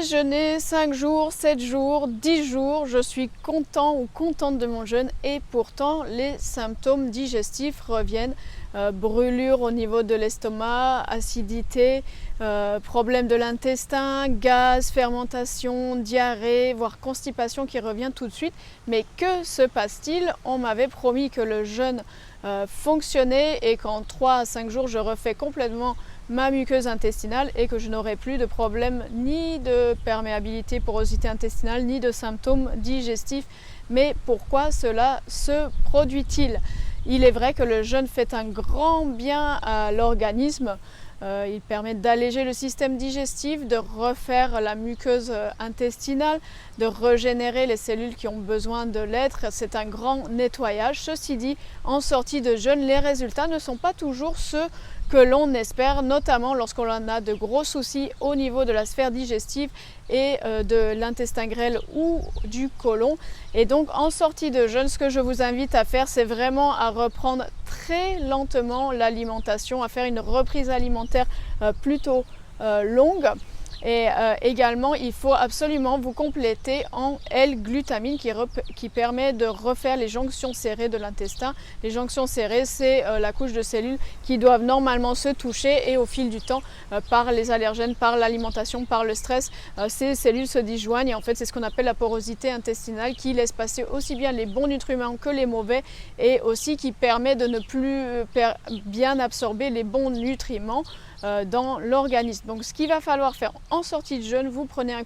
jeûné 5 jours, 7 jours, 10 jours, je suis content ou contente de mon jeûne et pourtant les symptômes digestifs reviennent. Brûlure au niveau de l'estomac, acidité, problème de l'intestin, gaz, fermentation, diarrhée, voire constipation qui revient tout de suite. Mais que se passe-t-il? On m'avait promis que le jeûne fonctionnait et qu'en 3 à 5 jours je refais complètement ma muqueuse intestinale et que je n'aurai plus de problème ni de perméabilité, porosité intestinale, ni de symptômes digestifs. Mais pourquoi cela se produit-il? Il est vrai que le jeûne fait un grand bien à l'organisme. Il permet d'alléger le système digestif, de refaire la muqueuse intestinale, de régénérer les cellules qui ont besoin de l'être. C'est un grand nettoyage. Ceci dit, en sortie de jeûne, les résultats ne sont pas toujours ceux que l'on espère, notamment lorsqu'on a de gros soucis au niveau de la sphère digestive et de l'intestin grêle ou du côlon. Et donc en sortie de jeûne, ce que je vous invite à faire, c'est vraiment à reprendre très lentement l'alimentation, à faire une reprise alimentaire plutôt longue. Et également, il faut absolument vous compléter en L-glutamine qui permet de refaire les jonctions serrées de l'intestin. Les jonctions serrées, c'est la couche de cellules qui doivent normalement se toucher et au fil du temps, par les allergènes, par l'alimentation, par le stress, ces cellules se disjoignent et en fait c'est ce qu'on appelle la porosité intestinale qui laisse passer aussi bien les bons nutriments que les mauvais et aussi qui permet de ne plus bien absorber les bons nutriments dans l'organisme. Donc ce qu'il va falloir faire en sortie de jeûne, vous prenez un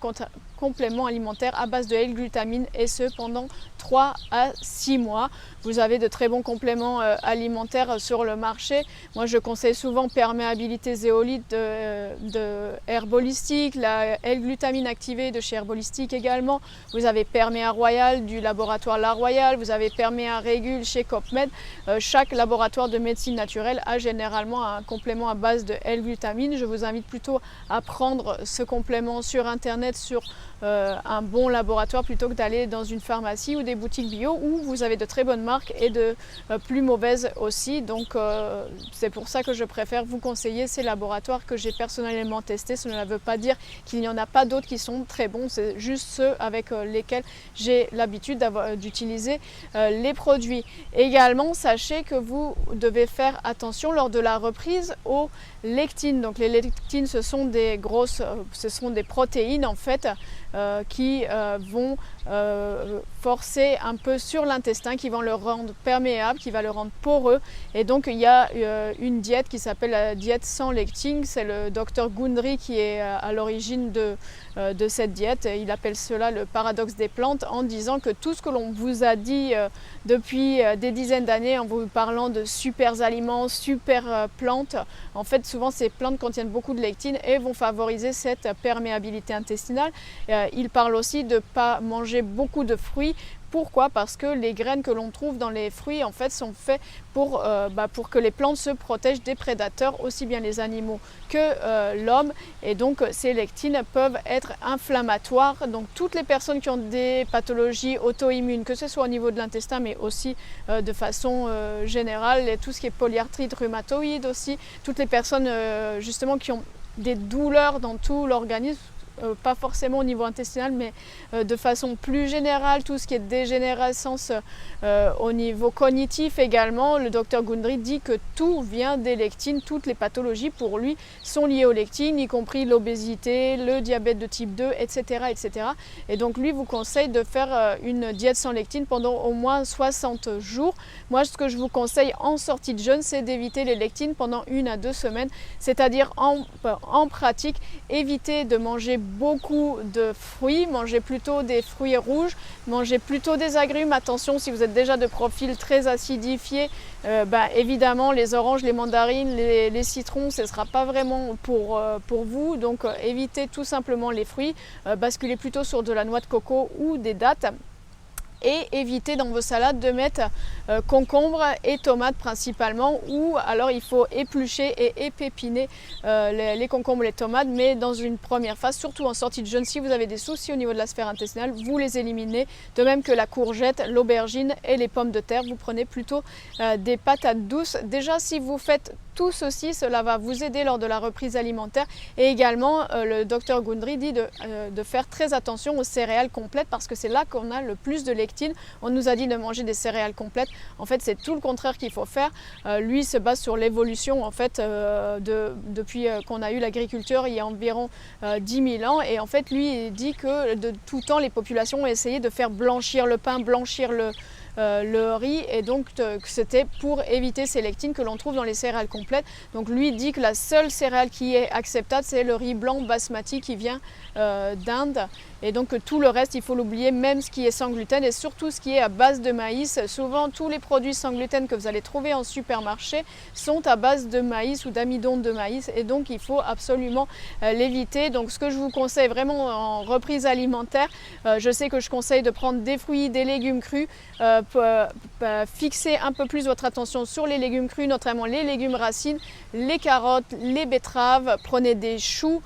complément alimentaire à base de L-glutamine et ce pendant 3 à 6 mois. Vous avez de très bons compléments alimentaires sur le marché. Moi je conseille souvent perméabilité zéolite de Herbolistic, la L-glutamine activée de chez Herbolistic également. Vous avez Perméa Royal du laboratoire La Royale, vous avez Perméa Régule chez Copmed. Chaque laboratoire de médecine naturelle a généralement un complément à base de L-glutamine. Je vous invite plutôt à prendre ce complément sur internet, sur un bon laboratoire plutôt que d'aller dans une pharmacie ou des boutiques bio où vous avez de très bonnes marques et de plus mauvaises aussi. Donc c'est pour ça que je préfère vous conseiller ces laboratoires que j'ai personnellement testés. Cela ne veut pas dire qu'il n'y en a pas d'autres qui sont très bons, c'est juste ceux avec lesquels j'ai l'habitude d'utiliser les produits. Également, sachez que vous devez faire attention lors de la reprise aux lectines. Donc les lectines, ce sont des protéines en fait qui vont forcer un peu sur l'intestin, qui vont le rendre perméable, qui va le rendre poreux. Et donc il y a une diète qui s'appelle la diète sans lectine. C'est le docteur Gundry qui est à l'origine de cette diète. Il appelle cela le paradoxe des plantes en disant que tout ce que l'on vous a dit depuis des dizaines d'années en vous parlant de super aliments, super plantes, en fait souvent ces plantes contiennent beaucoup de lectine et vont favoriser cette perméabilité intestinale. Il parle aussi de ne pas manger beaucoup de fruits. Pourquoi? Parce que les graines que l'on trouve dans les fruits en fait sont faites pour que les plantes se protègent des prédateurs, aussi bien les animaux que l'homme. Et donc ces lectines peuvent être inflammatoires. Donc toutes les personnes qui ont des pathologies auto-immunes, que ce soit au niveau de l'intestin mais aussi de façon générale, et tout ce qui est polyarthrite rhumatoïde aussi, toutes les personnes justement qui ont des douleurs dans tout l'organisme, pas forcément au niveau intestinal, mais de façon plus générale, tout ce qui est dégénérescence au niveau cognitif également. Le docteur Gundry dit que tout vient des lectines, toutes les pathologies pour lui sont liées aux lectines, y compris l'obésité, le diabète de type 2, etc., etc. Et donc lui vous conseille de faire une diète sans lectine pendant au moins 60 jours. Moi ce que je vous conseille en sortie de jeûne, c'est d'éviter les lectines pendant 1 à 2 semaines, c'est-à-dire en pratique, éviter de manger beaucoup de fruits, mangez plutôt des fruits rouges, mangez plutôt des agrumes. Attention, si vous êtes déjà de profil très acidifié, évidemment les oranges, les mandarines, les citrons, ce ne sera pas vraiment pour vous, donc évitez tout simplement les fruits, basculez plutôt sur de la noix de coco ou des dattes. Et évitez dans vos salades de mettre concombres et tomates principalement, ou alors il faut éplucher et épépiner les concombres et les tomates, mais dans une première phase, surtout en sortie de jeûne. Si vous avez des soucis au niveau de la sphère intestinale, vous les éliminez, de même que la courgette, l'aubergine et les pommes de terre. Vous prenez plutôt des patates douces. Déjà, si vous faites tout ceci, cela va vous aider lors de la reprise alimentaire. Et également, le docteur Gundry dit de faire très attention aux céréales complètes, parce que c'est là qu'on a le plus de lectine. On nous a dit de manger des céréales complètes. En fait, c'est tout le contraire qu'il faut faire. Lui se base sur l'évolution en fait depuis qu'on a eu l'agriculture il y a environ 10 000 ans. Et en fait, lui il dit que de tout temps, les populations ont essayé de faire blanchir le pain, blanchir le riz, et donc c'était pour éviter ces lectines que l'on trouve dans les céréales complètes. Donc lui dit que la seule céréale qui est acceptable, c'est le riz blanc basmati qui vient d'Inde, et donc tout le reste il faut l'oublier, même ce qui est sans gluten et surtout ce qui est à base de maïs. Souvent tous les produits sans gluten que vous allez trouver en supermarché sont à base de maïs ou d'amidon de maïs, et donc il faut absolument l'éviter. Donc ce que je vous conseille vraiment en reprise alimentaire, je sais que je conseille de prendre des fruits, des légumes crus, fixer un peu plus votre attention sur les légumes crus, notamment les légumes racines, les carottes, les betteraves. Prenez des choux,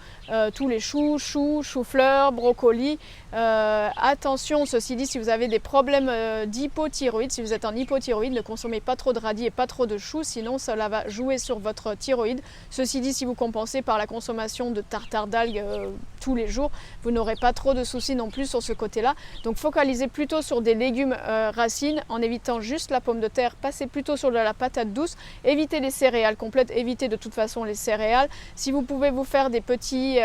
tous les choux, choux-fleurs, brocolis. Attention, ceci dit, si vous avez des problèmes d'hypothyroïde, si vous êtes en hypothyroïde, ne consommez pas trop de radis et pas trop de choux, sinon cela va jouer sur votre thyroïde. Ceci dit, si vous compensez par la consommation de tartare d'algues tous les jours, vous n'aurez pas trop de soucis non plus sur ce côté-là. Donc focalisez plutôt sur des légumes racines en évitant juste la pomme de terre, passez plutôt sur de la patate douce, évitez les céréales complètes, évitez de toute façon les céréales. Si vous pouvez vous faire des petits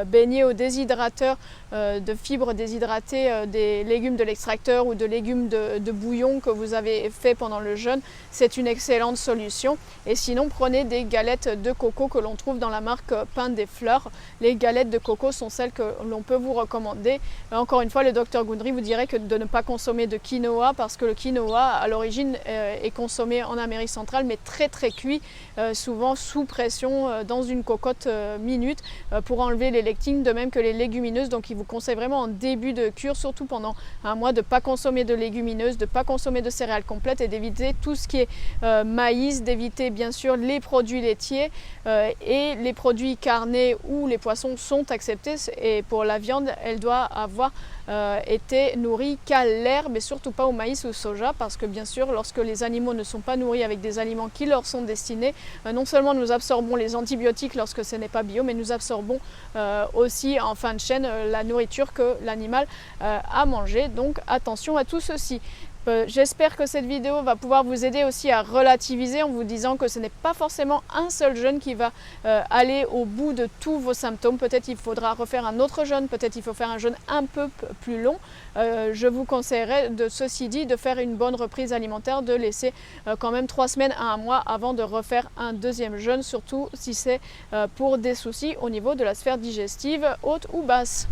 beignets au déshydrateur de fibres déshydratées, des légumes de l'extracteur ou de légumes de bouillon que vous avez fait pendant le jeûne, c'est une excellente solution. Et sinon, prenez des galettes de coco que l'on trouve dans la marque Pain des Fleurs. Les galettes de coco sont celles que l'on peut vous recommander. Encore une fois, le docteur Gundry vous dirait que de ne pas consommer de quinoa, parce que le quinoa à l'origine est consommé en Amérique centrale, mais très cuit, souvent sous pression dans une cocotte minute pour enlever les lectines, de même que les légumineuses. Donc il vous conseille vraiment en début de cure, surtout pendant un mois, de ne pas consommer de légumineuses, de ne pas consommer de céréales complètes et d'éviter tout ce qui est maïs, d'éviter bien sûr les produits laitiers et les produits carnés où les poissons sont acceptés. Et pour la viande, elle doit avoir été nourrie qu'à l'herbe et surtout pas au maïs ou au soja, parce que bien sûr lorsque les animaux ne sont pas nourris avec des aliments qui leur sont destinés, non seulement nous absorbons les antibiotiques lorsque ce n'est pas bio, mais nous absorbons aussi en fin de chaîne la nourriture que l'animal a mangé. Donc attention à tout ceci. J'espère que cette vidéo va pouvoir vous aider aussi à relativiser en vous disant que ce n'est pas forcément un seul jeûne qui va aller au bout de tous vos symptômes. Peut-être il faudra refaire un autre jeûne, peut-être il faut faire un jeûne un peu plus long. Je vous conseillerais ceci dit de faire une bonne reprise alimentaire, de laisser quand même 3 semaines à 1 mois avant de refaire un deuxième jeûne, surtout si c'est pour des soucis au niveau de la sphère digestive haute ou basse.